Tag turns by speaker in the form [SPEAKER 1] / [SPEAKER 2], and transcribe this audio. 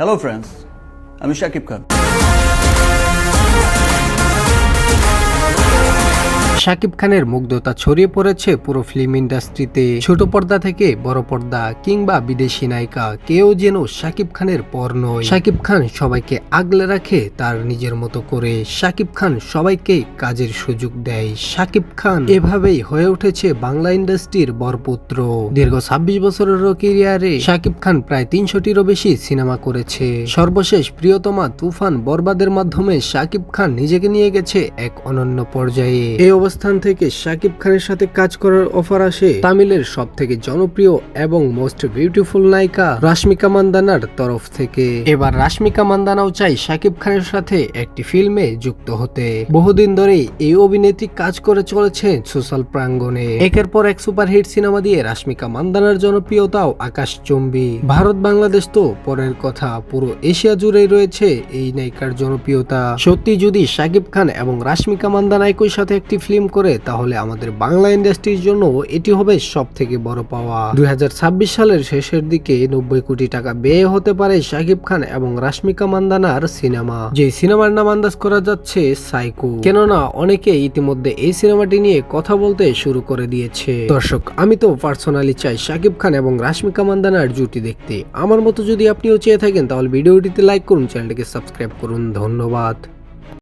[SPEAKER 1] Hello friends, আমি শাকিব খান।
[SPEAKER 2] শাকিব খানের মুগ্ধতা ছড়িয়ে পড়েছে পুরো ফিল্ম ইন্ডাস্ট্রিতে। ছোট পর্দা থেকে বড় পর্দা কিংবা বিদেশি নায়িকা, কেউ যেন শাকিব খানের পর নয়। শাকিব খান সবাইকে আগলে রাখে তার নিজের মতো করে। শাকিব খান সবাইকে কাজের সুযোগ দেয়। শাকিব খান এভাবেই হয়ে উঠেছে বাংলা ইন্ডাস্ট্রির বরপুত্র। দীর্ঘ 26 বছরেরও ক্যারিয়ারে শাকিব খান প্রায় 300টিরও বেশি সিনেমা করেছে। সর্বশেষ প্রিয়তমা, তুফান, বরবাদের মাধ্যমে শাকিব খান নিজেকে নিয়ে গেছে এক অনন্য পর্যায়ে। এই অবস্থান থেকে শাকিব খানের সাথে কাজ করার অফার আসে তামিলের সব থেকে জনপ্রিয় এবং মোস্ট বিউটিফুল নায়িকা রাশমিকা মান্দানার তরফ থেকে। এবার রাশমিকা মান্দানাও চাই শাকিব খানের সাথে একটি ফিল্মে যুক্ত হতে। বহুদিন ধরেই এই অভিনেত্রী কাজ করে চলেছেন সোশ্যাল প্রাঙ্গণে। একের পর এক সুপারহিট সিনেমা দিয়ে রাশমিকা মান্দানার জনপ্রিয়তাও আকাশচুম্বী। ভারত বাংলাদেশ তো পরের কথা, পুরো এশিয়া জুড়েই রয়েছে এই নায়িকার জনপ্রিয়তা। সত্যি যদি শাকিব খান এবং রাশমিকা মান্দানা একই সাথে একটি ফিল্ম করে, তাহলে আমাদের বাংলা ইন্ডাস্ট্রির জন্য এটি হবে সব থেকে বড় পাওয়া। 2026 সালের শেষের দিকে 90 কোটি টাকা ব্যয় হতে পারে শাকিব খান এবং রাশমিকা মান্দানার সিনেমা, যে সিনেমার নাম আন্দাজ করা যাচ্ছে সাইকো। কেননা অনেকে ইতিমধ্যে এই সিনেমাটি নিয়ে কথা বলতে শুরু করে দিয়েছে। দর্শক, আমি তো পার্সোনালি চাই শাকিব খান এবং রাশমিকা মান্দানার জুটি দেখতে। আমার মতো যদি আপনিও চেয়ে থাকেন, তাহলে ভিডিওটিতে লাইক করুন, চ্যানেলটিকে সাবস্ক্রাইব করুন। ধন্যবাদ।